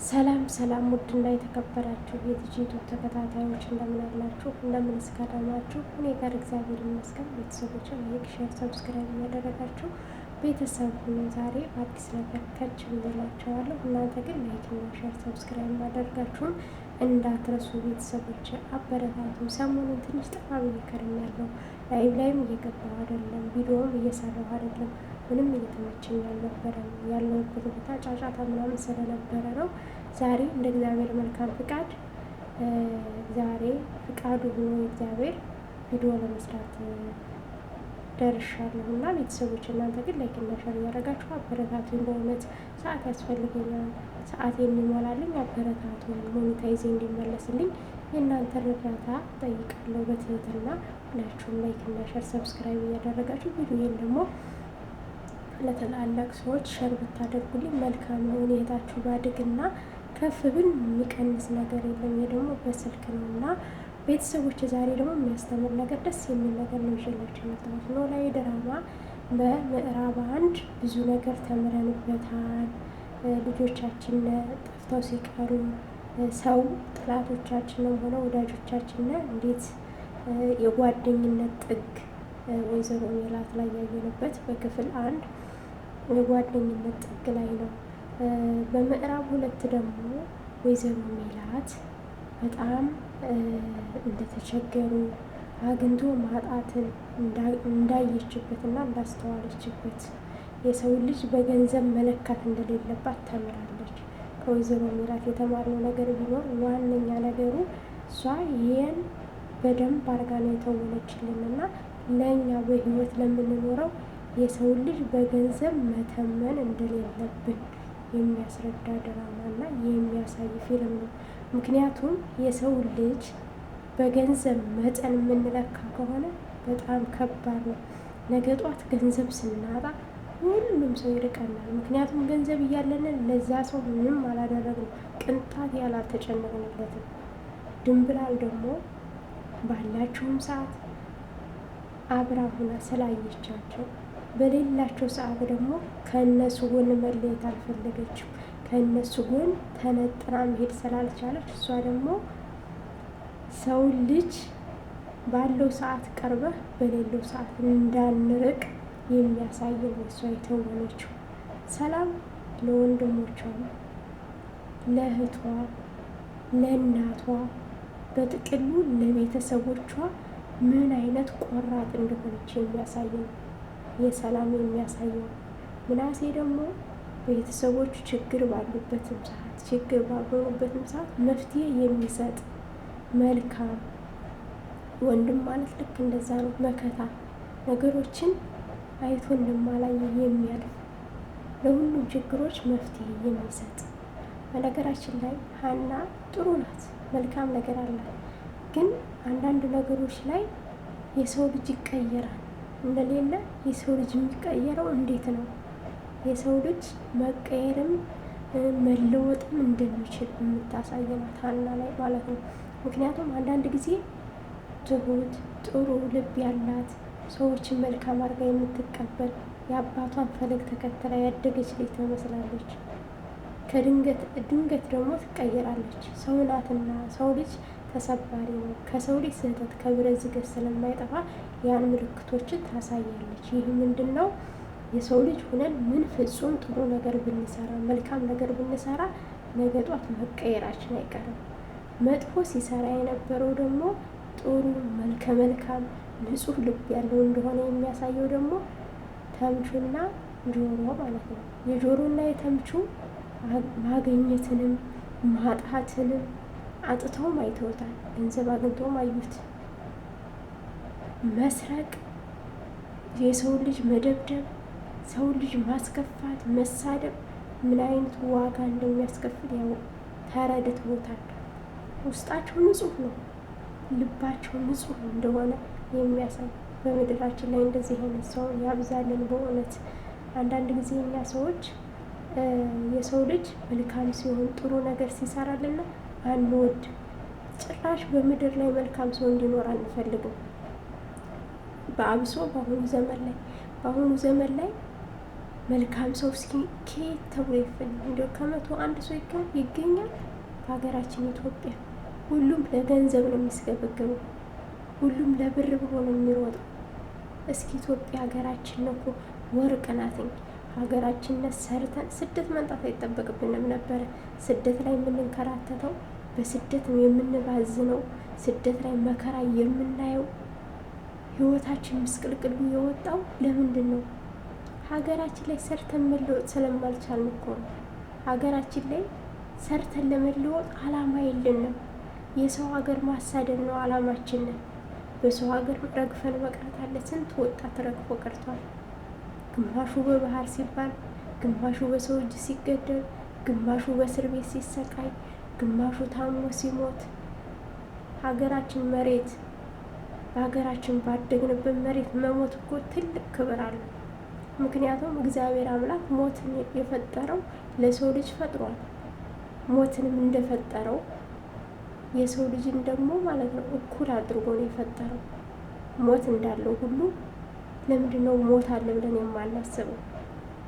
ሰላም ሰላም ውድና የተከበራችሁ የዩቲዩብ ተከታታዮች እንደምን አላችሁ? እንደምን እስከዳናችሁ? እኔ ጋር እግዚአብሔር ይመስገን። ቤተሰቦችን ላይክ፣ ሼር፣ ሰብስክራይብ እያደረጋችሁ ቤተሰብ ሁኑ። ዛሬ አዲስ ነገር ከች ብዬላችኋለሁ። እናንተ ግን ላይክና ሼር ሰብስክራይብ ማድረጋችሁን እንዳትረሱ ቤተሰቦች፣ አበረታቱ። ሰሞኑን ትንሽ ጠፋ ብዬ ከርሜያለሁ። ላይቭ ላይም እየገባሁ አይደለም፣ ቪዲዮም እየሰራሁ አይደለም። ምንም እየተመቸኝ አልነበረም። ያለሁበት ቦታ ጫጫታ ምናምን ስለነበረ ነው። ዛሬ እንደ እግዚአብሔር መልካም ፍቃድ ዛሬ ፍቃዱ ሆኖ እግዚአብሔር ቪዲዮ ለመስራት ደርሻለሁ እና ቤተሰቦች እናንተ ግን ላይክ እና ሼር እያደረጋችሁ አበረታቱኝ። በእውነት ሰዓት ያስፈልገኛል። ሰዓት የሚሞላልኝ አበረታቱኝ። ሞኔታይዜ እንዲመለስልኝ የእናንተ እርዳታ ጠይቃለሁ በትህትና። ሁላችሁም ላይክ እና ሼር ሰብስክራይብ እያደረጋችሁ ቪዲዮን ደግሞ ለትላልቅ ሰዎች ሸር ብታደርጉልኝ መልካም ነው። እህታችሁ ባድግና ከፍ ብል የሚቀንስ ነገር የለም። ይሄ ደግሞ በስልክ ነው እና ቤተሰቦች ዛሬ ደግሞ የሚያስተምር ነገር ደስ የሚል ነገር ነው ይዤላችሁ የመጣሁት። ኖላዊ ድራማ በምዕራብ 1 ብዙ ነገር ተምረንበታል። ልጆቻችን ጠፍተው ሲቀሩ ሰው ጥላቶቻችንም ሆነ ወዳጆቻችን እንዴት የጓደኝነት ጥግ ወይዘሮ ሜላት ላይ ያየንበት በክፍል 1 የጓደኝነት ጥግ ላይ ነው። በምዕራብ 2 ደግሞ ወይዘሮ ሜላት በጣም እንደተቸገሩ አግኝቶ ማጣትን እንዳየችበትና እንዳስተዋለችበት የሰው ልጅ በገንዘብ መለካት እንደሌለባት ተምራለች። ከወይዘሮ ሜላት የተማርነው ነገር ቢኖር ዋነኛ ነገሩ እሷ ይህን በደንብ አድርጋ ነው የተወነችልንና ለእኛ በህይወት ለምንኖረው የሰው ልጅ በገንዘብ መተመን እንደሌለብን የሚያስረዳ ድራማና የሚያሳይ ፊልም ነው። ምክንያቱም የሰው ልጅ በገንዘብ መጠን የምንለካ ከሆነ በጣም ከባድ ነው። ነገ ጧት ገንዘብ ስናጣ ሁሉም ሰው ይርቀናል። ምክንያቱም ገንዘብ እያለንን ለዛ ሰው ምንም አላደረግንም፣ ቅንጣት ያላልተጨነቅንለትም። ድንብላል ደግሞ ባላቸውም ሰዓት አብራ ሁና ስላየቻቸው በሌላቸው ሰዓት ደግሞ ከእነሱ ጎን መለየት አልፈለገችም። ከእነሱ ጎን ተነጥራ መሄድ ስላልቻለች እሷ ደግሞ ሰው ልጅ ባለው ሰዓት ቀርበህ በሌለው ሰዓት እንዳንርቅ የሚያሳይ ነው እሷ የተወነችው። ሰላም ለወንድሞቿ፣ ለእህቷ፣ ለእናቷ፣ በጥቅሉ ለቤተሰቦቿ ምን አይነት ቆራጥ እንደሆነች የሚያሳይ ነው የሰላም የሚያሳየው። ምናሴ ደግሞ ቤተሰቦቹ ችግር ባሉበትም ሰዓት ችግር ባልሆኑበትም ሰዓት መፍትሄ የሚሰጥ መልካም ወንድም ማለት ልክ እንደዛ ነው። መከታ ነገሮችን አይቶ እንደማላየ የሚያልፍ ለሁሉም ችግሮች መፍትሄ የሚሰጥ። በነገራችን ላይ ሀና ጥሩ ናት፣ መልካም ነገር አላት። ግን አንዳንድ ነገሮች ላይ የሰው ልጅ ይቀየራል እንደሌለ የሰው ልጅ የሚቀየረው እንዴት ነው? የሰው ልጅ መቀየርም መለወጥም እንደሚችል የምታሳየናት ሀና ላይ ማለት ነው። ምክንያቱም አንዳንድ ጊዜ ትሁት ጥሩ ልብ ያላት ሰዎችን መልካም አድርጋ የምትቀበል የአባቷን ፈለግ ተከትላ ያደገች ልጅ ትመስላለች። ድንገት ደግሞ ትቀየራለች። ሰው ናትና ሰው ልጅ ተሰባሪ ነው። ከሰው ልጅ ስህተት ከብረት ዝገት ስለማይጠፋ ያን ምልክቶችን ታሳያለች። ይህ ምንድን ነው? የሰው ልጅ ሁነን ምን ፍጹም ጥሩ ነገር ብንሰራ መልካም ነገር ብንሰራ ነገ ጧት መቀየራችን አይቀርም። መጥፎ ሲሰራ የነበረው ደግሞ ጥሩ መልከ መልካም ንጹሕ ልብ ያለው እንደሆነ የሚያሳየው ደግሞ ተምቹና ጆሮ ማለት ነው። የጆሮና የተምቹ ማግኘትንም ማጣትንም አጥተውም አይተውታል። ገንዘብ አግኝተውም አዩት። መስረቅ፣ የሰው ልጅ መደብደብ፣ ሰው ልጅ ማስከፋት፣ መሳደብ ምን አይነት ዋጋ እንደሚያስከፍል ያው ተረድተውታል። ውስጣቸው ንጹሕ ነው፣ ልባቸው ንጹሕ እንደሆነ የሚያሳይ። በምድራችን ላይ እንደዚህ አይነት ሰው ያብዛልን በእውነት። አንዳንድ ጊዜ እኛ ሰዎች የሰው ልጅ መልካም ሲሆን ጥሩ ነገር ሲሰራልና አንወድ። ጭራሽ በምድር ላይ መልካም ሰው እንዲኖር አንፈልግም። በአብሶ በአሁኑ ዘመን ላይ መልካም ሰው እስኪ ከየት ተብሎ ይፈል እንዲያው ከመቶ አንድ ሰው ይገኛል በሀገራችን ኢትዮጵያ። ሁሉም ለገንዘብ ነው የሚስገበገበው። ሁሉም ለብር ብሎ ነው የሚሮጠው። እስኪ ኢትዮጵያ ሀገራችን ነው እኮ ወርቅ ናትኝ። ሀገራችንን ሰርተን ስደት መንጣት አይጠበቅብንም ነበረ። ስደት ላይ የምንንከራተተው፣ በስደት ነው የምንባዝነው፣ ስደት ላይ መከራ የምናየው፣ ህይወታችን ምስቅልቅሉ የወጣው ለምንድን ነው? ሀገራችን ላይ ሰርተን መለወጥ ስለማልቻልን እኮ ነው። ሀገራችን ላይ ሰርተን ለመለወጥ አላማ የለንም። የሰው ሀገር ማሳደድ ነው አላማችንን። በሰው ሀገር ረግፈን መቅረት አለ። ስንት ወጣት ረግፎ ቀርቷል። ግማሹ በባህር ሲባል፣ ግማሹ በሰው እጅ ሲገደል፣ ግማሹ በእስር ቤት ሲሰቃይ፣ ግማሹ ታሞ ሲሞት። ሀገራችን መሬት በሀገራችን ባደግንበት መሬት መሞት እኮ ትልቅ ክብር አለ። ምክንያቱም እግዚአብሔር አምላክ ሞትን የፈጠረው ለሰው ልጅ ፈጥሯል። ሞትንም እንደፈጠረው የሰው ልጅን ደግሞ ማለት ነው እኩል አድርጎ ነው የፈጠረው። ሞት እንዳለው ሁሉ ለምንድን ነው ሞት አለ ብለን የማናስበው?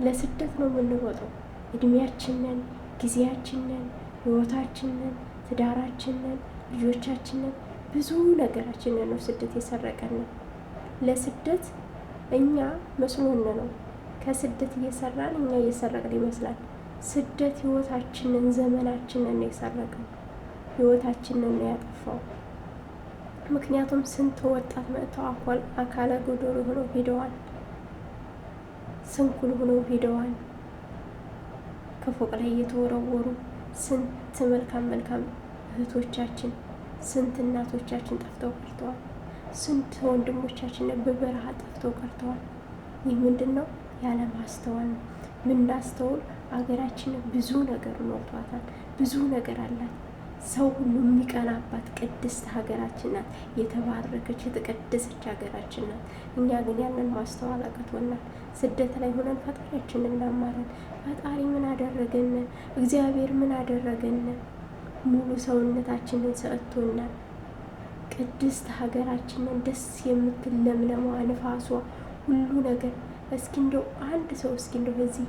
ለስደት ነው የምንሮጠው። እድሜያችንን፣ ጊዜያችንን፣ ህይወታችንን፣ ትዳራችንን፣ ልጆቻችንን፣ ብዙ ነገራችንን ነው ስደት የሰረቀን። ለስደት እኛ መስሎን ነው ከስደት እየሰራን እኛ እየሰረቅን ይመስላል። ስደት ህይወታችንን፣ ዘመናችንን ነው የሰረቀው። ህይወታችንን ነው ያጠፋው። ምክንያቱም ስንት ወጣት መጥተው አካለ ጎዶሎ ሆነው ሄደዋል። ስንኩል ሆነው ሄደዋል። ከፎቅ ላይ እየተወረወሩ ስንት መልካም እህቶቻችን፣ ስንት እናቶቻችን ጠፍተው ቀርተዋል። ስንት ወንድሞቻችን በበረሃ ጠፍተው ቀርተዋል። ይህ ምንድን ነው? ያለማስተዋል ነው። ምናስተውል አገራችን ብዙ ነገር ኖርቷታል። ብዙ ነገር አላት። ሰው ሁሉ የሚቀናባት ቅድስት ሀገራችን ናት። የተባረከች የተቀደሰች ሀገራችን ናት። እኛ ግን ያንን ማስተዋል አቅቶናል። ስደት ላይ ሆነን ፈጣሪያችንን እናማረን። ፈጣሪ ምን አደረገን? እግዚአብሔር ምን አደረገን? ሙሉ ሰውነታችንን ሰጥቶናል። ቅድስት ሀገራችንን ደስ የምትል ለምለሟ፣ ንፋሷ፣ ሁሉ ነገር። እስኪ እንደው አንድ ሰው እስኪ እንደው በዚህ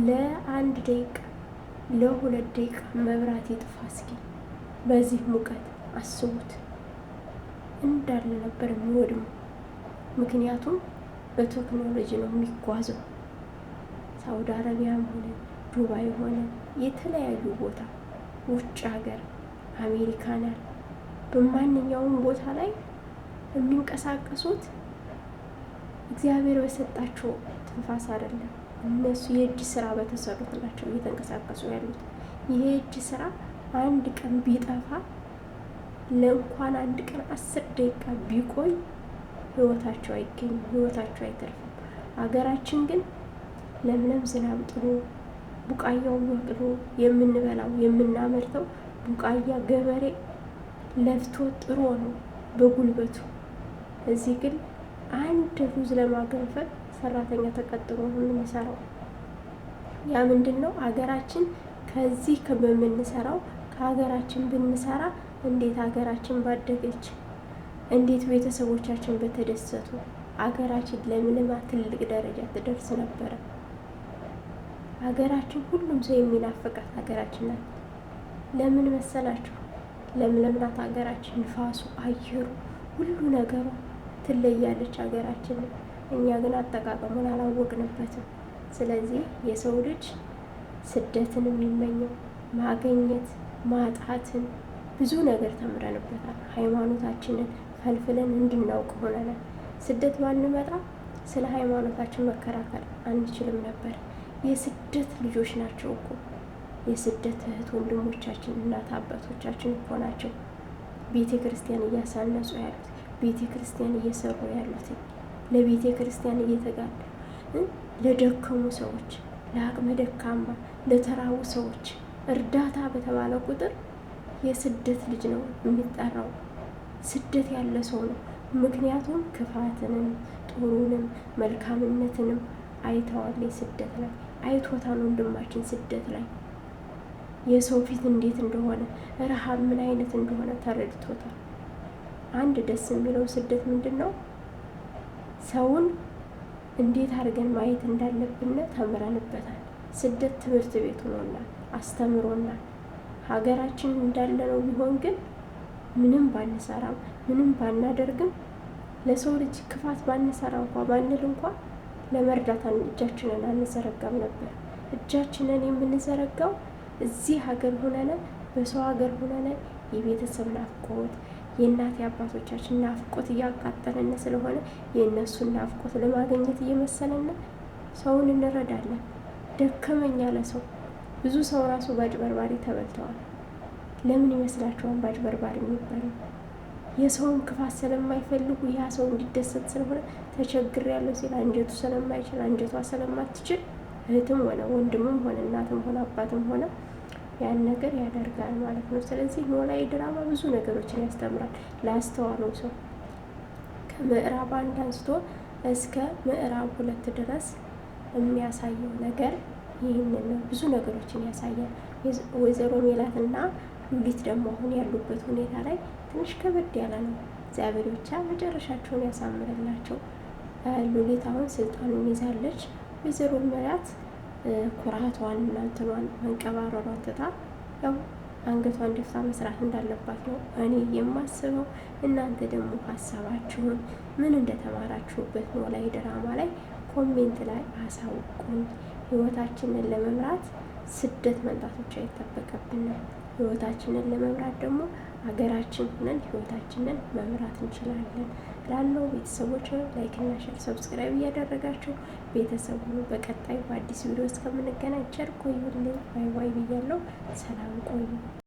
ለ1 ደቂቃ ለ2 ደቂቃ መብራት ይጥፋ እስኪ። በዚህ ሙቀት አስቡት። እንዳለ ነበር የሚወድመው። ምክንያቱም በቴክኖሎጂ ነው የሚጓዘው። ሳውዲ አረቢያም ሆነ ዱባይ ሆነ የተለያዩ ቦታ ውጭ ሀገር አሜሪካን በማንኛውም ቦታ ላይ የሚንቀሳቀሱት እግዚአብሔር በሰጣቸው ትንፋስ አይደለም። እነሱ የእጅ ስራ በተሰሩት ናቸው እየተንቀሳቀሱ ያሉት። ይሄ እጅ ስራ አንድ ቀን ቢጠፋ ለእንኳን አንድ ቀን 10 ደቂቃ ቢቆይ ህይወታቸው አይገኝም፣ ህይወታቸው አይተርፍም። ሀገራችን ግን ለምለም ዝናብ ጥሎ ቡቃያው በቅሎ የምንበላው የምናመርተው ቡቃያ ገበሬ ለፍቶ ጥሮ ነው በጉልበቱ። እዚህ ግን አንድ ሩዝ ለማገንፈል ሰራተኛ ተቀጥሮ ነው የምንሰራው። ያ ምንድን ነው? ሀገራችን ከዚህ በምንሰራው ከሀገራችን ብንሰራ እንዴት ሀገራችን ባደገች፣ እንዴት ቤተሰቦቻችን በተደሰቱ፣ ሀገራችን ለምንማ ትልቅ ደረጃ ትደርስ ነበረ። ሀገራችን ሁሉም ሰው የሚናፍቃት ሀገራችን ናት። ለምን መሰላችሁ? ለምለም ናት ሀገራችን። ንፋሱ፣ አየሩ፣ ሁሉ ነገሩ ትለያለች ሀገራችን። እኛ ግን አጠቃቀሙን አላወቅንበትም። ስለዚህ የሰው ልጅ ስደትን የሚመኘው ማግኘት ማጣትን ብዙ ነገር ተምረንበታል። ሃይማኖታችንን ፈልፍለን እንድናውቅ ሆነናል። ስደት ባንመጣ ስለ ሃይማኖታችን መከራከር አንችልም ነበር። የስደት ልጆች ናቸው እኮ የስደት እህት ወንድሞቻችን፣ እናት አባቶቻችን እኮ ናቸው ቤተ ክርስቲያን እያሳነጹ ያሉት፣ ቤተ ክርስቲያን እየሰሩ ያሉት፣ ለቤተ ክርስቲያን እየተጋዱ ለደከሙ ሰዎች፣ ለአቅመ ደካማ፣ ለተራቡ ሰዎች እርዳታ በተባለ ቁጥር የስደት ልጅ ነው የሚጠራው። ስደት ያለ ሰው ነው። ምክንያቱም ክፋትንም ጥሩንም መልካምነትንም አይተዋል። ስደት ላይ አይቶታል። ወንድማችን ስደት ላይ የሰው ፊት እንዴት እንደሆነ ረሃብ ምን አይነት እንደሆነ ተረድቶታል። አንድ ደስ የሚለው ስደት ምንድን ነው? ሰውን እንዴት አድርገን ማየት እንዳለብን ተምረንበታል። ስደት ትምህርት ቤት ሆኖናል፣ አስተምሮናል። ሀገራችን እንዳለነው ቢሆን ግን ምንም ባንሰራም ምንም ባናደርግም ለሰው ልጅ ክፋት ባንሰራ ባንል ለመርዳት እጃችንን አንዘረጋም ነበር። እጃችንን የምንዘረጋው እዚህ ሀገር ሆነን በሰው ሀገር ሆነን የቤተሰብ ናፍቆት የእናት የአባቶቻችን ናፍቆት እያቃጠለን ስለሆነ የእነሱን ናፍቆት ለማግኘት እየመሰለን ሰውን እንረዳለን። ደከመኝ ያለ ሰው ብዙ ሰው ራሱ በአጭበርባሪ ተበልተዋል። ለምን ይመስላችኋል በአጭበርባሪ የሚባለው? የሰውን ክፋት ስለማይፈልጉ ያ ሰው እንዲደሰት ስለሆነ ተቸግር ያለው ሲል አንጀቱ ስለማይችል አንጀቷ ስለማትችል እህትም ሆነ ወንድምም ሆነ እናትም ሆነ አባትም ሆነ ያን ነገር ያደርጋል ማለት ነው። ስለዚህ ኖላዊ ድራማ ብዙ ነገሮችን ያስተምራል ላስተዋለው ሰው። ከምዕራብ 1 አንስቶ እስከ ምዕራብ 2 ድረስ የሚያሳየው ነገር ይህንን ነው። ብዙ ነገሮችን ያሳያል። ወይዘሮ ሜላትና ሉሊት ደግሞ አሁን ያሉበት ሁኔታ ላይ ትንሽ ከበድ ያለ ነው። እግዚአብሔር ብቻ መጨረሻቸውን ያሳምርላቸው። ሉሊት አሁን ስልጣኑን ይዛለች። ወይዘሮ ሜላት ኩራቷን እና እንትኗን መንቀባረሯን ትታ ያው አንገቷን ደፍታ መስራት እንዳለባት ነው እኔ የማስበው። እናንተ ደግሞ ሀሳባችሁን ምን እንደተማራችሁበት ኖላዊ ድራማ ላይ ኮሜንት ላይ አሳውቁኝ። ህይወታችንን ለመምራት ስደት መምጣት ብቻ አይጠበቅብንም። ህይወታችንን ለመምራት ደግሞ ሀገራችን ሆነን ህይወታችንን መምራት እንችላለን። ላለው ቤተሰቦች ላይክና ሼር ሰብስክራይብ እያደረጋችሁ ቤተሰቡ በቀጣይ በአዲስ ቪዲዮ እስከምንገናኝ ቸር ቆዩልኝ። ባይ ባይ ብያለሁ። ሰላም ቆዩ።